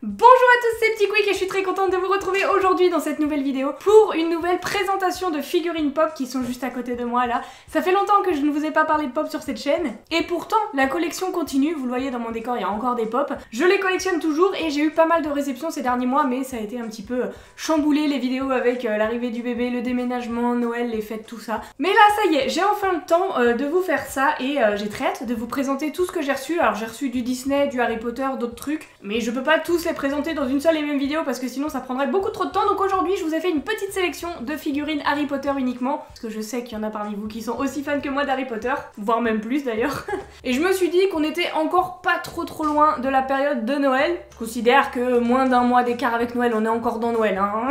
Bonjour à tous, c'est Petit Quick et je suis très contente de vous retrouver aujourd'hui dans cette nouvelle vidéo pour une nouvelle présentation de figurines pop qui sont juste à côté de moi là. Ça fait longtemps que je ne vous ai pas parlé de pop sur cette chaîne et pourtant la collection continue, vous le voyez dans mon décor il y a encore des pop. Je les collectionne toujours et j'ai eu pas mal de réceptions ces derniers mois mais ça a été un petit peu chamboulé les vidéos avec l'arrivée du bébé, le déménagement, Noël, les fêtes, tout ça. Mais là ça y est, j'ai enfin le temps de vous faire ça et j'ai très hâte de vous présenter tout ce que j'ai reçu. Alors j'ai reçu du Disney, du Harry Potter, d'autres trucs, mais je peux pas tous les présenter dans une seule et même vidéo parce que sinon ça prendrait beaucoup trop de temps. Donc aujourd'hui je vous ai fait une petite sélection de figurines Harry Potter uniquement, parce que je sais qu'il y en a parmi vous qui sont aussi fans que moi d'Harry Potter, voire même plus d'ailleurs. Et je me suis dit qu'on était encore pas trop loin de la période de Noël. Je considère que moins d'un mois d'écart avec Noël, on est encore dans Noël hein.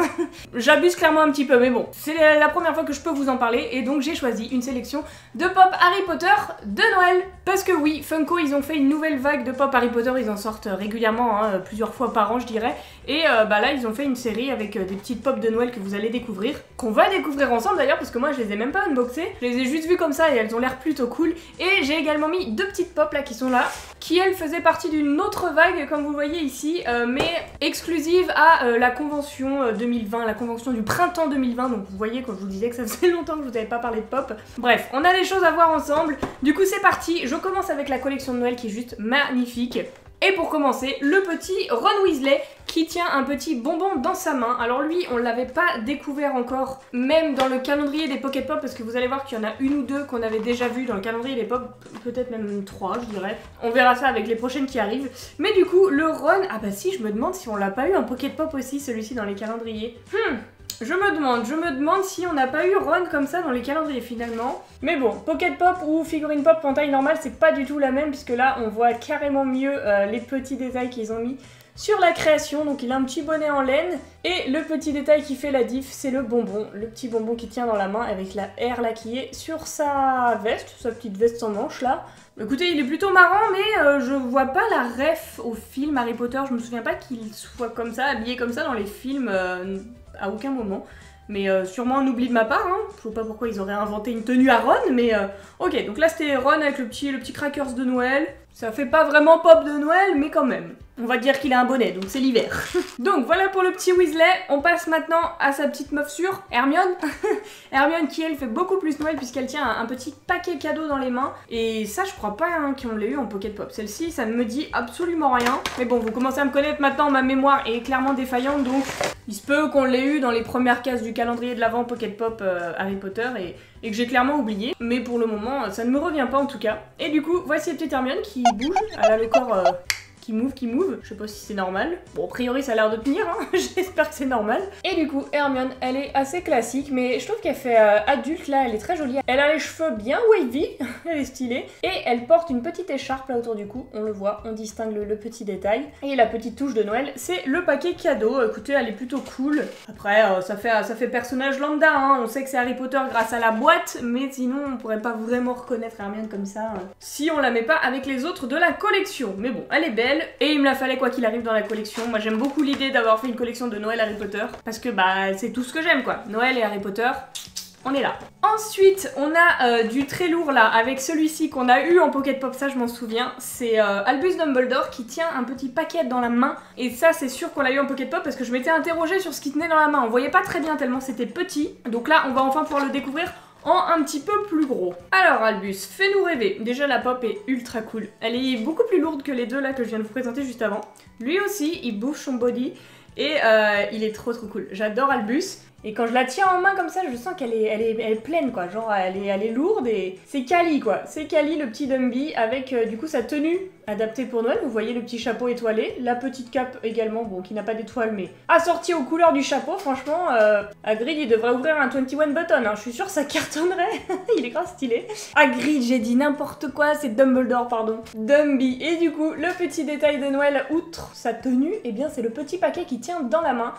J'abuse clairement un petit peu mais bon, c'est la première fois que je peux vous en parler et donc j'ai choisi une sélection de pop Harry Potter de Noël. Parce que oui, Funko ils ont fait une nouvelle vague de pop Harry Potter, ils en sortent régulièrement, hein, plusieurs fois par an je dirais. Et bah là ils ont fait une série avec des petites pop de Noël que vous allez découvrir, qu'on va découvrir ensemble d'ailleurs parce que moi je les ai même pas unboxées, je les ai juste vues comme ça et elles ont l'air plutôt cool. Et j'ai également mis deux petites pop là qui sont là, qui elles faisaient partie d'une autre vague comme vous voyez ici, mais exclusive à la convention 2020, la convention du printemps 2020, donc vous voyez quand je vous disais que ça faisait longtemps que je vous avais pas parlé de pop. Bref, on a des choses à voir ensemble, du coup c'est parti, je commence avec la collection de Noël qui est juste magnifique. Et pour commencer, le petit Ron Weasley qui tient un petit bonbon dans sa main. Alors lui, on l'avait pas découvert encore, même dans le calendrier des Pocket Pop, parce que vous allez voir qu'il y en a une ou deux qu'on avait déjà vu dans le calendrier des Pop, peut-être même 3 je dirais. On verra ça avec les prochaines qui arrivent. Mais du coup, le Ron, ah bah si, je me demande si on l'a pas eu en Pocket Pop aussi, celui-ci dans les calendriers. Je me demande si on n'a pas eu Ron comme ça dans les calendriers finalement. Mais bon, Pocket Pop ou figurine pop en taille normale, c'est pas du tout la même puisque là on voit carrément mieux les petits détails qu'ils ont mis sur la création. Donc il a un petit bonnet en laine et le petit détail qui fait la diff, c'est le bonbon. Le petit bonbon qu'il tient dans la main avec la R là qui est sur sa veste, sa petite veste sans manche là. Écoutez, il est plutôt marrant, mais je vois pas la ref au film Harry Potter. Je me souviens pas qu'il soit comme ça, habillé comme ça dans les films à aucun moment. Mais sûrement un oubli de ma part, hein. Je vois pas pourquoi ils auraient inventé une tenue à Ron, mais ok, donc là c'était Ron avec le petit crackers de Noël. Ça fait pas vraiment pop de Noël, mais quand même. On va dire qu'il a un bonnet, donc c'est l'hiver. Donc voilà pour le petit Weasley. On passe maintenant à sa petite meuf sûre, Hermione. Hermione qui elle fait beaucoup plus Noël puisqu'elle tient un petit paquet cadeau dans les mains. Et ça je crois pas hein, qu'on l'ait eu en Pocket Pop. Celle-ci ça ne me dit absolument rien. Mais bon, vous commencez à me connaître maintenant, ma mémoire est clairement défaillante. Donc il se peut qu'on l'ait eu dans les premières cases du calendrier de l'avant Pocket Pop Harry Potter et que j'ai clairement oublié. Mais pour le moment ça ne me revient pas en tout cas. Et du coup voici la petite Hermione qui bouge. Elle a le corps... qui move, je sais pas si c'est normal. Bon, a priori ça a l'air de tenir, hein. J'espère que c'est normal. Et du coup, Hermione, elle est assez classique, mais je trouve qu'elle fait adulte là, elle est très jolie. Elle a les cheveux bien wavy, elle est stylée. Et elle porte une petite écharpe là autour du cou, on le voit, on distingue le petit détail. Et la petite touche de Noël, c'est le paquet cadeau. Écoutez, elle est plutôt cool. Après, ça fait personnage lambda, hein. On sait que c'est Harry Potter grâce à la boîte, mais sinon on pourrait pas vraiment reconnaître Hermione comme ça si on la met pas avec les autres de la collection. Mais bon, elle est belle. Et il me la fallait quoi qu'il arrive dans la collection. Moi j'aime beaucoup l'idée d'avoir fait une collection de Noël Harry Potter parce que bah c'est tout ce que j'aime quoi. Noël et Harry Potter, on est là. Ensuite on a du très lourd là avec celui-ci qu'on a eu en Pocket Pop, ça je m'en souviens. C'est Albus Dumbledore qui tient un petit paquet dans la main. Et ça c'est sûr qu'on l'a eu en Pocket Pop parce que je m'étais interrogée sur ce qui tenait dans la main. On voyait pas très bien tellement c'était petit. Donc là on va enfin pouvoir le découvrir en un petit peu plus gros. Alors Albus, fais-nous rêver. Déjà la pop est ultra cool. Elle est beaucoup plus lourde que les deux là que je viens de vous présenter juste avant. Lui aussi, il bouge son body et il est trop cool. J'adore Albus. Et quand je la tiens en main comme ça, je sens qu'elle est pleine quoi, genre elle est lourde et c'est quali quoi. C'est quali le petit Dumby avec du coup sa tenue adaptée pour Noël. Vous voyez le petit chapeau étoilé, la petite cape également, bon qui n'a pas d'étoile mais assortie aux couleurs du chapeau. Franchement, Hagrid il devrait ouvrir un 21 button, hein. Je suis sûre que ça cartonnerait. Il est grave stylé. Hagrid, j'ai dit n'importe quoi, c'est Dumbledore pardon. Dumby. Et du coup le petit détail de Noël outre sa tenue, et eh bien c'est le petit paquet qui tient dans la main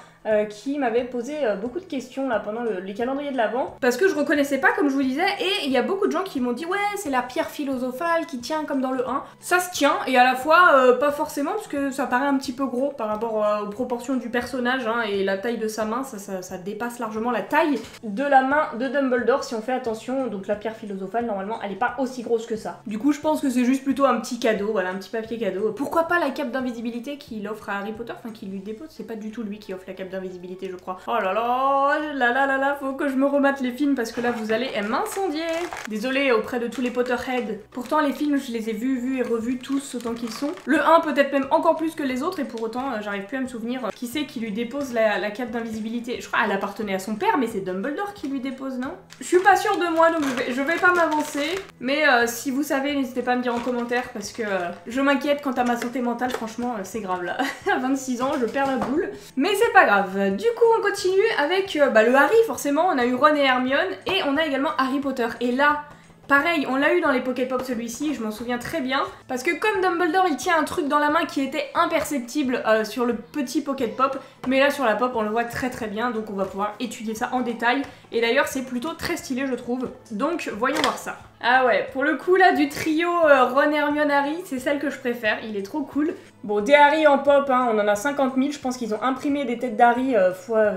qui m'avait posé beaucoup de questions. questions là pendant les calendriers de l'Avent parce que je reconnaissais pas comme je vous disais et il y a beaucoup de gens qui m'ont dit ouais c'est la pierre philosophale qui tient comme dans le 1. Ça se tient et à la fois pas forcément parce que ça paraît un petit peu gros par rapport aux proportions du personnage hein, et la taille de sa main, ça dépasse largement la taille de la main de Dumbledore si on fait attention. Donc la pierre philosophale normalement elle est pas aussi grosse que ça. Du coup je pense que c'est juste plutôt un petit cadeau, voilà un petit papier cadeau. Pourquoi pas la cape d'invisibilité qu'il offre à Harry Potter, enfin qu'il lui dépose, c'est pas du tout lui qui offre la cape d'invisibilité je crois. Oh là là, faut que je me remate les films parce que là vous allez m'incendier. Désolée auprès de tous les Potterheads. Pourtant les films je les ai vus et revus tous autant qu'ils sont. Le 1 peut-être même encore plus que les autres et pour autant j'arrive plus à me souvenir qui c'est qui lui dépose la cape d'invisibilité. Je crois qu'elle appartenait à son père mais c'est Dumbledore qui lui dépose, non? Je suis pas sûre de moi donc je vais pas m'avancer. Mais si vous savez n'hésitez pas à me dire en commentaire parce que je m'inquiète quant à ma santé mentale, franchement c'est grave là. À 26 ans je perds la boule. Mais c'est pas grave. Du coup on continue avec le Harry forcément, on a eu Ron et Hermione et on a également Harry Potter. Et là, pareil, on l'a eu dans les Pocket Pop celui-ci, je m'en souviens très bien. Parce que comme Dumbledore il tient un truc dans la main qui était imperceptible sur le petit Pocket Pop, mais là sur la pop on le voit très très bien, donc on va pouvoir étudier ça en détail. Et d'ailleurs c'est plutôt très stylé je trouve, donc voyons voir ça. Ah ouais, pour le coup là du trio Ron, Hermione, Harry, c'est celle que je préfère, il est trop cool. Bon, des Harry en pop, hein, on en a 50 000, je pense qu'ils ont imprimé des têtes d'Harry fois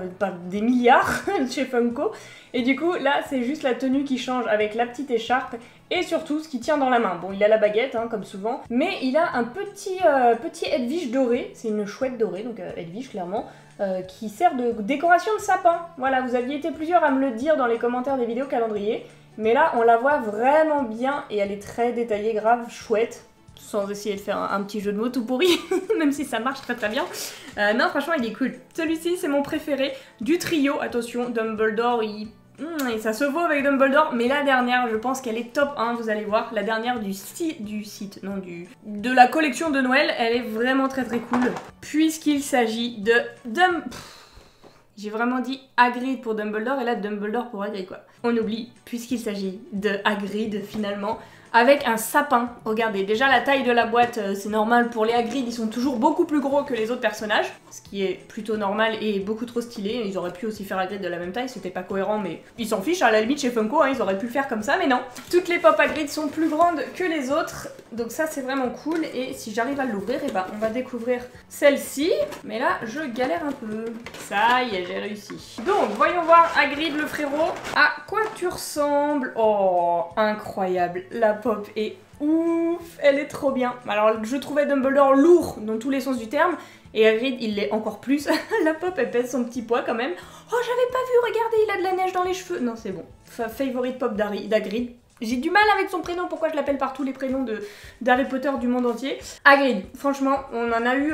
des milliards chez Funko. Et du coup, là, c'est juste la tenue qui change avec la petite écharpe et surtout ce qu'il tient dans la main. Bon, il a la baguette, hein, comme souvent, mais il a un petit Hedwige doré, c'est une chouette dorée, donc Hedwige clairement, qui sert de décoration de sapin. Voilà, vous aviez été plusieurs à me le dire dans les commentaires des vidéos calendrier, mais là, on la voit vraiment bien et elle est très détaillée, grave, chouette. Sans essayer de faire un petit jeu de mots tout pourri, même si ça marche très très bien. Non, franchement, il est cool. Celui-ci, c'est mon préféré du trio. Attention, Dumbledore, et ça se vaut avec Dumbledore, mais la dernière, je pense qu'elle est top 1, vous allez voir. La dernière de la collection de Noël, elle est vraiment très très cool. Puisqu'il s'agit de j'ai vraiment dit Hagrid pour Dumbledore et là Dumbledore pour Hagrid quoi. On oublie, puisqu'il s'agit de Hagrid finalement. Avec un sapin. Regardez, déjà la taille de la boîte, c'est normal pour les Hagrid, ils sont toujours beaucoup plus gros que les autres personnages, ce qui est plutôt normal et beaucoup trop stylé. Ils auraient pu aussi faire Hagrid de la même taille, c'était pas cohérent, mais ils s'en fichent, à la limite chez Funko, hein, ils auraient pu le faire comme ça, mais non. Toutes les pop Hagrid sont plus grandes que les autres, donc ça c'est vraiment cool, et si j'arrive à l'ouvrir, et on va découvrir celle-ci, mais là je galère un peu. Ça y est, j'ai réussi. Donc, voyons voir Hagrid le frérot. À quoi tu ressembles? Oh, incroyable. La pop est ouf, elle est trop bien. Alors je trouvais Dumbledore lourd dans tous les sens du terme et Hagrid il l'est encore plus. La pop elle pèse son petit poids quand même. Oh j'avais pas vu, regardez il a de la neige dans les cheveux. Non c'est bon, favorite pop d'Hagrid. J'ai du mal avec son prénom, pourquoi je l'appelle par tous les prénoms d'Harry Potter du monde entier. Hagrid, franchement, on en a eu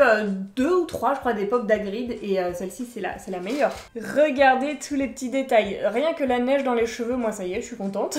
2 ou 3, je crois, des pop d'Hagrid, et celle-ci, c'est la meilleure. Regardez tous les petits détails. Rien que la neige dans les cheveux, moi, ça y est, je suis contente.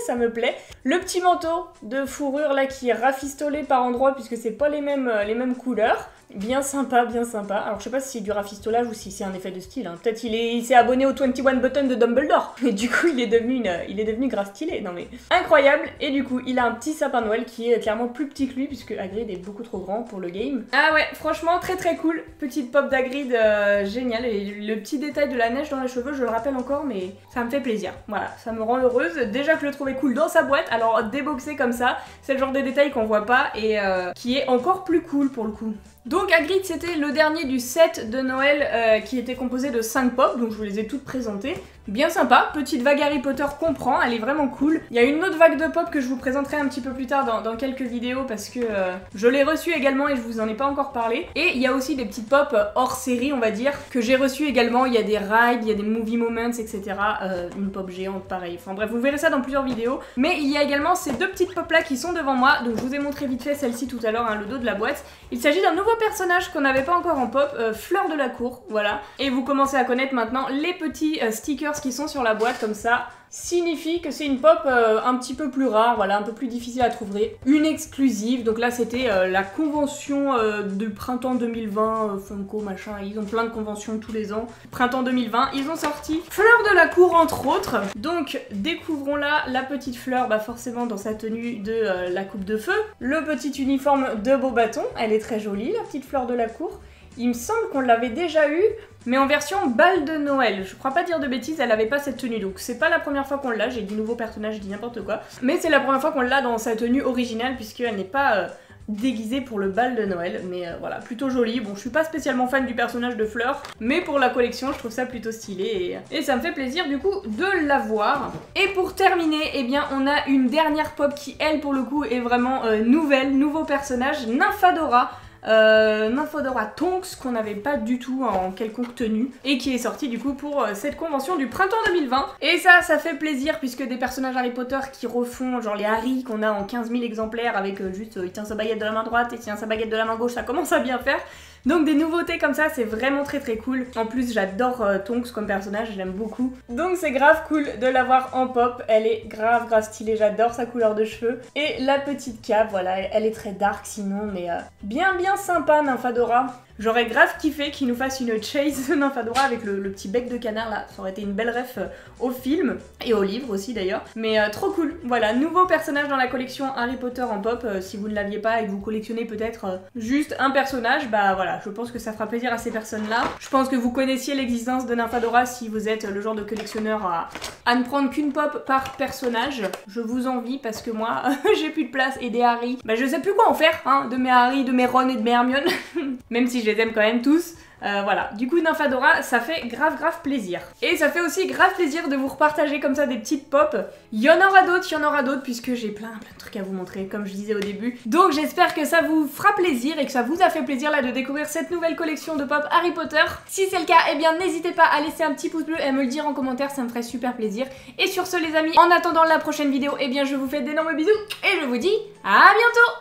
Ça me plaît. Le petit manteau de fourrure, là, qui est rafistolé par endroits, puisque c'est pas les mêmes couleurs. Bien sympa, bien sympa. Alors je sais pas si c'est du rafistolage ou si c'est un effet de style. Hein. Peut-être il s'est abonné au 21 Button de Dumbledore. Et du coup il est devenu grave stylé. Non mais incroyable. Et du coup il a un petit sapin de Noël qui est clairement plus petit que lui puisque Hagrid est beaucoup trop grand pour le game. Ah ouais, franchement très très cool. Petite pop d'Hagrid génial. Et le petit détail de la neige dans les cheveux, je le rappelle encore, mais ça me fait plaisir. Voilà, ça me rend heureuse. Déjà que je le trouvais cool dans sa boîte, alors déboxé comme ça, c'est le genre de détail qu'on voit pas et qui est encore plus cool pour le coup. Donc Hagrid c'était le dernier du set de Noël qui était composé de 5 pop, donc je vous les ai toutes présentées. Bien sympa, petite vague Harry Potter comprend, elle est vraiment cool. Il y a une autre vague de pop que je vous présenterai un petit peu plus tard dans quelques vidéos parce que je l'ai reçue également et je vous en ai pas encore parlé. Et il y a aussi des petites pop hors série on va dire, que j'ai reçues également, il y a des rides, il y a des movie moments etc. Une pop géante pareil, enfin bref vous verrez ça dans plusieurs vidéos. Mais il y a également ces deux petites pop là qui sont devant moi, donc je vous ai montré vite fait celle-ci tout à l'heure, hein, le dos de la boîte. Il s'agit d'un nouveau personnage qu'on n'avait pas encore en pop, Fleur de la Cour, voilà. Et vous commencez à connaître maintenant les petits stickers qui sont sur la boîte comme ça. Signifie que c'est une pop un petit peu plus rare, voilà, un peu plus difficile à trouver. Une exclusive, donc là c'était la convention du printemps 2020, Funko machin, ils ont plein de conventions tous les ans. Printemps 2020, ils ont sorti Fleur de la Cour entre autres. Donc découvrons là la petite Fleur, bah forcément dans sa tenue de la coupe de feu. Le petit uniforme de Beauxbatons, elle est très jolie la petite Fleur de la Cour. Il me semble qu'on l'avait déjà eu, mais en version bal de Noël. Je crois pas dire de bêtises, elle avait pas cette tenue, donc c'est pas la première fois qu'on l'a, j'ai dit nouveau personnage, j'ai dit n'importe quoi. Mais c'est la première fois qu'on l'a dans sa tenue originale, puisqu'elle n'est pas déguisée pour le bal de Noël, mais voilà, plutôt jolie. Bon, je suis pas spécialement fan du personnage de Fleur, mais pour la collection, je trouve ça plutôt stylé, et ça me fait plaisir du coup de l'avoir. Et pour terminer, eh bien, on a une dernière pop qui, elle, pour le coup, est vraiment nouvelle, nouveau personnage, Nymphadora. Nymphadora Tonks qu'on n'avait pas du tout en quelconque tenue et qui est sorti du coup pour cette convention du printemps 2020 et ça fait plaisir puisque des personnages Harry Potter qui refont genre les Harry qu'on a en 15 000 exemplaires avec juste il tient sa baguette de la main droite et il tient sa baguette de la main gauche, ça commence à bien faire. Donc des nouveautés comme ça, c'est vraiment très cool. En plus, j'adore Tonks comme personnage, je l'aime beaucoup. Donc c'est grave cool de l'avoir en pop. Elle est grave stylée, j'adore sa couleur de cheveux. Et la petite cape, voilà, elle est très dark sinon, mais bien sympa Nymphadora. J'aurais grave kiffé qu'il nous fasse une chase Nymphadora avec le petit bec de canard là, ça aurait été une belle ref au film et au livre aussi d'ailleurs. Mais trop cool, voilà, nouveau personnage dans la collection Harry Potter en pop. Si vous ne l'aviez pas et que vous collectionnez peut-être juste un personnage, bah voilà, je pense que ça fera plaisir à ces personnes-là. Je pense que vous connaissiez l'existence de Nymphadora si vous êtes le genre de collectionneur à ne prendre qu'une pop par personnage. Je vous envie parce que moi, j'ai plus de place et des Harry, bah je sais plus quoi en faire, hein, de mes Harry, de mes Ron et de mes Hermione. Même si je les aime quand même tous. Voilà, du coup Nymphadora, ça fait grave plaisir. Et ça fait aussi grave plaisir de vous repartager comme ça des petites pop. Il y en aura d'autres puisque j'ai plein de trucs à vous montrer comme je disais au début. Donc j'espère que ça vous fera plaisir et que ça vous a fait plaisir là de découvrir cette nouvelle collection de pop Harry Potter. Si c'est le cas, eh bien n'hésitez pas à laisser un petit pouce bleu et à me le dire en commentaire, ça me ferait super plaisir. Et sur ce les amis, en attendant la prochaine vidéo, eh bien je vous fais d'énormes bisous et je vous dis à bientôt.